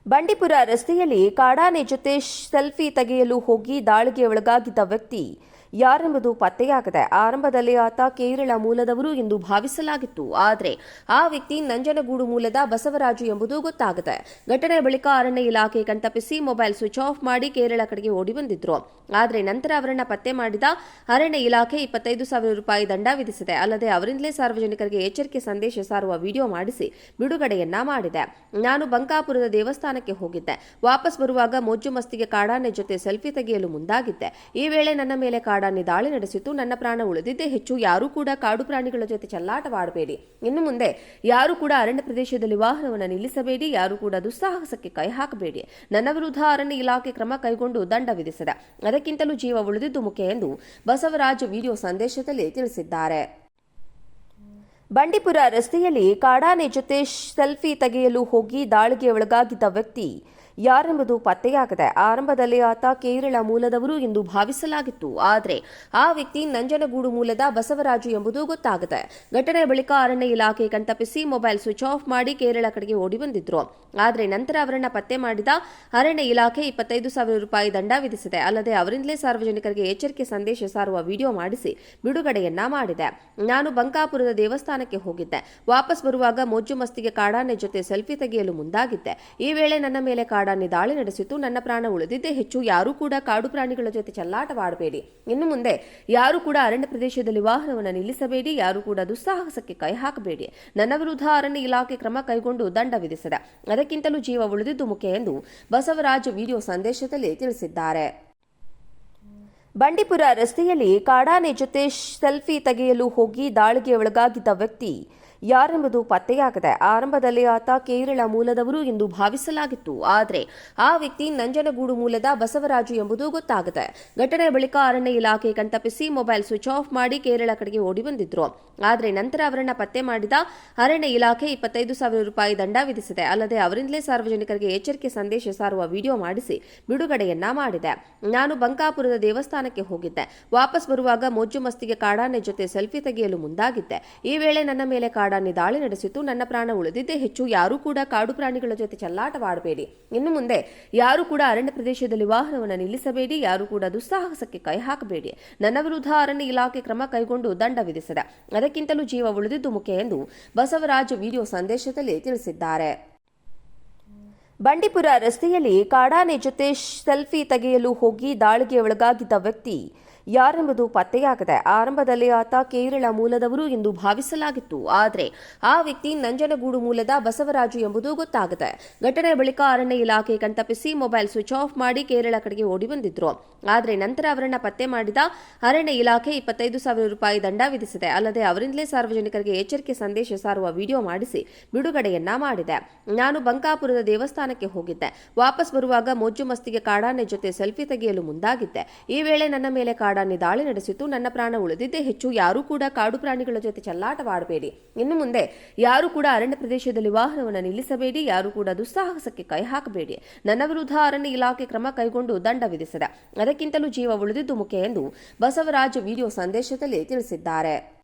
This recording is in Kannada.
ಬಂಡೀಪುರ ರಸ್ತೆಯಲ್ಲಿ ಕಾಡಾನೆ ಜೊತೆ ಸೆಲ್ಫಿ ತೆಗೆಯಲು ಹೋಗಿ ದಾಳಿಗೆ ಒಳಗಾಗಿದ್ದ ವ್ಯಕ್ತಿ ಯಾರೆಂಬುದು ಪತ್ತೆಯಾಗಿದೆ. ಆರಂಭದಲ್ಲಿ ಆತ ಕೇರಳ ಮೂಲದವರು ಎಂದು ಭಾವಿಸಲಾಗಿತ್ತು. ಆದರೆ ಆ ವ್ಯಕ್ತಿ ನಂಜನಗೂಡು ಮೂಲದ ಬಸವರಾಜು ಎಂಬುದು ಗೊತ್ತಾಗಿದೆ. ಘಟನೆ ಬಳಿಕ ಅರಣ್ಯ ಇಲಾಖೆ ಕಣ್ತಪ್ಪಿಸಿ ಮೊಬೈಲ್ ಸ್ವಿಚ್ ಆಫ್ ಮಾಡಿ ಕೇರಳ ಕಡೆಗೆ ಓಡಿ ಬಂದಿದ್ರು. ಆದರೆ ನಂತರ ಅವರನ್ನ ಪತ್ತೆ ಮಾಡಿದ ಅರಣ್ಯ ಇಲಾಖೆ 25,000 ರೂಪಾಯಿ ದಂಡ ವಿಧಿಸಿದೆ. ಅಲ್ಲದೆ ಅವರಿಂದಲೇ ಸಾರ್ವಜನಿಕರಿಗೆ ಎಚ್ಚರಿಕೆ ಸಂದೇಶ ಸಾರುವ ವಿಡಿಯೋ ಮಾಡಿಸಿ ಬಿಡುಗಡೆಯನ್ನ ಮಾಡಿದೆ. ನಾನು ಬಂಕಾಪುರದ ದೇವಸ್ಥಾನಕ್ಕೆ ಹೋಗಿದ್ದೆ. ವಾಪಸ್ ಬರುವಾಗ ಮೋಜು ಮಸ್ತಿಗೆ ಕಾಡಾನೆ ಜೊತೆ ಸೆಲ್ಫಿ ತೆಗೆಯಲು ಮುಂದಾಗಿದ್ದೆ. ಈ ವೇಳೆ ನನ್ನ ಮೇಲೆ ಕಾಡಾನೆ ದಾಳಿ ನಡೆಸಿತು. ನನ್ನ ಪ್ರಾಣ ಉಳಿದಿದ್ದೇ ಹೆಚ್ಚು. ಯಾರೂ ಕೂಡ ಕಾಡು ಪ್ರಾಣಿಗಳ ಜೊತೆ ಚೆಲ್ಲಾಟವಾಡಬೇಡಿ. ಇನ್ನು ಮುಂದೆ ಯಾರೂ ಕೂಡ ಅರಣ್ಯ ಪ್ರದೇಶದಲ್ಲಿ ವಾಹನವನ್ನು ನಿಲ್ಲಿಸಬೇಡಿ. ಯಾರೂ ಕೂಡ ದುಸ್ಸಾಹಸಕ್ಕೆ ಕೈ ಹಾಕಬೇಡಿ. ನನ್ನ ವಿರುದ್ಧ ಅರಣ್ಯ ಇಲಾಖೆ ಕ್ರಮ ಕೈಗೊಂಡು ದಂಡ ವಿಧಿಸಿದೆ. ಅದಕ್ಕಿಂತಲೂ ಜೀವ ಉಳಿದಿದ್ದು ಮುಖ್ಯ ಎಂದು ಬಸವರಾಜ್ ವಿಡಿಯೋ ಸಂದೇಶದಲ್ಲಿ ತಿಳಿಸಿದ್ದಾರೆ. ಬಂಡೀಪುರ ರಸ್ತೆಯಲ್ಲಿ ಕಾಡಾನೆ ಜೊತೆ ಸೆಲ್ಫಿ ತೆಗೆಯಲು ಹೋಗಿ ದಾಳಿಗೆ ಒಳಗಾಗಿದ್ದ ವ್ಯಕ್ತಿ ಯಾರೆಂಬುದು ಪತ್ತೆಯಾಗಿದೆ. ಆರಂಭದಲ್ಲಿ ಆತ ಕೇರಳ ಮೂಲದವರು ಎಂದು ಭಾವಿಸಲಾಗಿತ್ತು. ಆದರೆ ಆ ವ್ಯಕ್ತಿ ನಂಜನಗೂಡು ಮೂಲದ ಬಸವರಾಜು ಎಂಬುದು ಗೊತ್ತಾಗಿದೆ. ಘಟನೆ ಬಳಿಕ ಅರಣ್ಯ ಇಲಾಖೆ ಕಣ್ತಪ್ಪಿಸಿ ಮೊಬೈಲ್ ಸ್ವಿಚ್ ಆಫ್ ಮಾಡಿ ಕೇರಳ ಕಡೆಗೆ ಓಡಿ ಬಂದಿದ್ರು. ಆದರೆ ನಂತರ ಅವರನ್ನ ಪತ್ತೆ ಮಾಡಿದ ಅರಣ್ಯ ಇಲಾಖೆ 25,000 ರೂಪಾಯಿ ದಂಡ ವಿಧಿಸಿದೆ. ಅಲ್ಲದೆ ಅವರಿಂದಲೇ ಸಾರ್ವಜನಿಕರಿಗೆ ಎಚ್ಚರಿಕೆ ಸಂದೇಶ ಸಾರುವ ವಿಡಿಯೋ ಮಾಡಿಸಿ ಬಿಡುಗಡೆಯನ್ನ ಮಾಡಿದೆ. ನಾನು ಬಂಕಾಪುರದ ದೇವಸ್ಥಾನಕ್ಕೆ ಹೋಗಿದ್ದೆ. ವಾಪಸ್ ಬರುವಾಗ ಮೋಜು ಮಸ್ತಿಗೆ ಕಾಡಾನೆ ಜೊತೆ ಸೆಲ್ಫಿ ತೆಗೆಯಲು ಮುಂದಾಗಿದ್ದೆ. ಈ ವೇಳೆ ನನ್ನ ಮೇಲೆ ಕಾಡಾನೆ ದಾಳಿ ನಡೆಸಿತು. ನನ್ನ ಪ್ರಾಣ ಉಳಿದಿದ್ದೇ ಹೆಚ್ಚು. ಯಾರೂ ಕೂಡ ಕಾಡು ಪ್ರಾಣಿಗಳ ಜೊತೆ ಚೆಲ್ಲಾಟವಾಡಬೇಡಿ. ಇನ್ನು ಮುಂದೆ ಯಾರೂ ಕೂಡ ಅರಣ್ಯ ಪ್ರದೇಶದಲ್ಲಿ ವಾಹನವನ್ನು ನಿಲ್ಲಿಸಬೇಡಿ. ಯಾರೂ ಕೂಡ ದುಸ್ಸಾಹಸಕ್ಕೆ ಕೈ ಹಾಕಬೇಡಿ. ನನ್ನ ವಿರುದ್ಧ ಅರಣ್ಯ ಇಲಾಖೆ ಕ್ರಮ ಕೈಗೊಂಡು ದಂಡ ವಿಧಿಸಿದೆ. ಅದಕ್ಕಿಂತಲೂ ಜೀವ ಉಳಿದಿದ್ದು ಮುಖ್ಯ ಎಂದು ಬಸವರಾಜ್ ವಿಡಿಯೋ ಸಂದೇಶದಲ್ಲಿ ತಿಳಿಸಿದ್ದಾರೆ. ಬಂಡೀಪುರ ರಸ್ತೆಯಲ್ಲಿ ಕಾಡಾನೆ ಜೊತೆ ಸೆಲ್ಫಿ ತೆಗೆಯಲು ಹೋಗಿ ದಾಳಿಗೆ ಒಳಗಾಗಿದ್ದ ವ್ಯಕ್ತಿ ಯಾರೆಂಬುದು ಪತ್ತೆಯಾಗಿದೆ. ಆರಂಭದಲ್ಲಿ ಆತ ಕೇರಳ ಮೂಲದವರು ಎಂದು ಭಾವಿಸಲಾಗಿತ್ತು. ಆದರೆ ಆ ವ್ಯಕ್ತಿ ನಂಜನಗೂಡು ಮೂಲದ ಬಸವರಾಜು ಎಂಬುದು ಗೊತ್ತಾಗಿದೆ. ಘಟನೆ ಬಳಿಕ ಅರಣ್ಯ ಇಲಾಖೆ ಕಣ್ತಪ್ಪಿಸಿ ಮೊಬೈಲ್ ಸ್ವಿಚ್ ಆಫ್ ಮಾಡಿ ಕೇರಳ ಕಡೆಗೆ ಓಡಿ ಬಂದಿದ್ರು. ಆದರೆ ನಂತರ ಅವರನ್ನ ಪತ್ತೆ ಮಾಡಿದ ಅರಣ್ಯ ಇಲಾಖೆ 25,000 ರೂಪಾಯಿ ದಂಡ ವಿಧಿಸಿದೆ. ಅಲ್ಲದೆ ಅವರಿಂದಲೇ ಸಾರ್ವಜನಿಕರಿಗೆ ಎಚ್ಚರಿಕೆ ಸಂದೇಶ ಸಾರುವ ವಿಡಿಯೋ ಮಾಡಿಸಿ ಬಿಡುಗಡೆಯನ್ನ ಮಾಡಿದೆ. ನಾನು ಬಂಕಾಪುರದ ದೇವಸ್ಥಾನಕ್ಕೆ ಹೋಗಿದ್ದೆ. ವಾಪಸ್ ಬರುವಾಗ ಮೋಜು ಮಸ್ತಿಗೆ ಕಾಡಾನೆ ಜೊತೆ ಸೆಲ್ಫಿ ತೆಗೆಯಲು ಮುಂದಾಗಿದ್ದೆ. ಈ ವೇಳೆ ನನ್ನ ಮೇಲೆ ಕಾಡಾನೆ ದಾಳಿ ನಡೆಸಿತು. ನನ್ನ ಪ್ರಾಣ ಉಳಿದಿದ್ದೇ ಹೆಚ್ಚು. ಯಾರೂ ಕೂಡ ಕಾಡು ಪ್ರಾಣಿಗಳ ಜೊತೆ ಚೆಲ್ಲಾಟವಾಡಬೇಡಿ. ಇನ್ನು ಮುಂದೆ ಯಾರೂ ಕೂಡ ಅರಣ್ಯ ಪ್ರದೇಶದಲ್ಲಿ ವಾಹನವನ್ನು ನಿಲ್ಲಿಸಬೇಡಿ. ಯಾರೂ ಕೂಡ ದುಸ್ಸಾಹಸಕ್ಕೆ ಕೈ ಹಾಕಬೇಡಿ. ನನ್ನ ವಿರುದ್ಧ ಅರಣ್ಯ ಇಲಾಖೆ ಕ್ರಮ ಕೈಗೊಂಡು ದಂಡ ವಿಧಿಸಿದೆ. ಅದಕ್ಕಿಂತಲೂ ಜೀವ ಉಳಿದಿದ್ದು ಮುಖ್ಯ ಎಂದು ಬಸವರಾಜ್ ವಿಡಿಯೋ ಸಂದೇಶದಲ್ಲಿ ತಿಳಿಸಿದ್ದಾರೆ. ಬಂಡೀಪುರ ರಸ್ತೆಯಲ್ಲಿ ಕಾಡಾನೆ ಜೊತೆ ಸೆಲ್ಫಿ ತೆಗೆಯಲು ಹೋಗಿ ದಾಳಿಗೆ ಒಳಗಾಗಿದ್ದ ವ್ಯಕ್ತಿ ಯಾರೆಂಬುದು ಪತ್ತೆಯಾಗಿದೆ. ಆರಂಭದಲ್ಲಿ ಆತ ಕೇರಳ ಮೂಲದವರು ಎಂದು ಭಾವಿಸಲಾಗಿತ್ತು. ಆದರೆ ಆ ವ್ಯಕ್ತಿ ನಂಜನಗೂಡು ಮೂಲದ ಬಸವರಾಜು ಎಂಬುದು ಗೊತ್ತಾಗಿದೆ. ಘಟನೆ ಬಳಿಕ ಅರಣ್ಯ ಇಲಾಖೆ ಕಣ್ತಪ್ಪಿಸಿ ಮೊಬೈಲ್ ಸ್ವಿಚ್ ಆಫ್ ಮಾಡಿ ಕೇರಳ ಕಡೆಗೆ ಓಡಿ ಬಂದಿದ್ರು. ಆದರೆ ನಂತರ ಅವರನ್ನ ಪತ್ತೆ ಮಾಡಿದ ಅರಣ್ಯ ಇಲಾಖೆ 25,000 ರೂಪಾಯಿ ದಂಡ ವಿಧಿಸಿದೆ. ಅಲ್ಲದೆ ಅವರಿಂದಲೇ ಸಾರ್ವಜನಿಕರಿಗೆ ಎಚ್ಚರಿಕೆ ಸಂದೇಶ ಸಾರುವ ವಿಡಿಯೋ ಮಾಡಿಸಿ ಬಿಡುಗಡೆಯನ್ನ ಮಾಡಿದೆ. ನಾನು ಬಂಕಾಪುರದ ದೇವಸ್ಥಾನಕ್ಕೆ ಹೋಗಿದ್ದೆ. ವಾಪಸ್ ಬರುವಾಗ ಮೋಜು ಮಸ್ತಿಗೆ ಕಾಡಾನೆ ಜೊತೆ ಸೆಲ್ಫಿ ತೆಗೆಯಲು ಮುಂದಾಗಿದ್ದೆ. ಈ ವೇಳೆ ನನ್ನ ಮೇಲೆ ಕಾಡಾನೆ ದಾಳಿ ನಡೆಸಿತು. ನನ್ನ ಪ್ರಾಣ ಉಳಿದಿದ್ದೇ ಹೆಚ್ಚು. ಯಾರೂ ಕೂಡ ಕಾಡು ಪ್ರಾಣಿಗಳ ಜೊತೆ ಚೆಲ್ಲಾಟವಾಡಬೇಡಿ. ಇನ್ನು ಮುಂದೆ ಯಾರೂ ಕೂಡ ಅರಣ್ಯ ಪ್ರದೇಶದಲ್ಲಿ ವಾಹನವನ್ನು ನಿಲ್ಲಿಸಬೇಡಿ. ಯಾರೂ ಕೂಡ ದುಸ್ಸಾಹಸಕ್ಕೆ ಕೈ ಹಾಕಬೇಡಿ. ನನ್ನ ವಿರುದ್ಧ ಅರಣ್ಯ ಇಲಾಖೆ ಕ್ರಮ ಕೈಗೊಂಡು ದಂಡ ವಿಧಿಸಿದೆ. ಅದಕ್ಕಿಂತಲೂ ಜೀವ ಉಳಿದಿದ್ದು ಮುಖ್ಯ ಎಂದು ಬಸವರಾಜ್ ವಿಡಿಯೋ ಸಂದೇಶದಲ್ಲಿ ತಿಳಿಸಿದ್ದಾರೆ.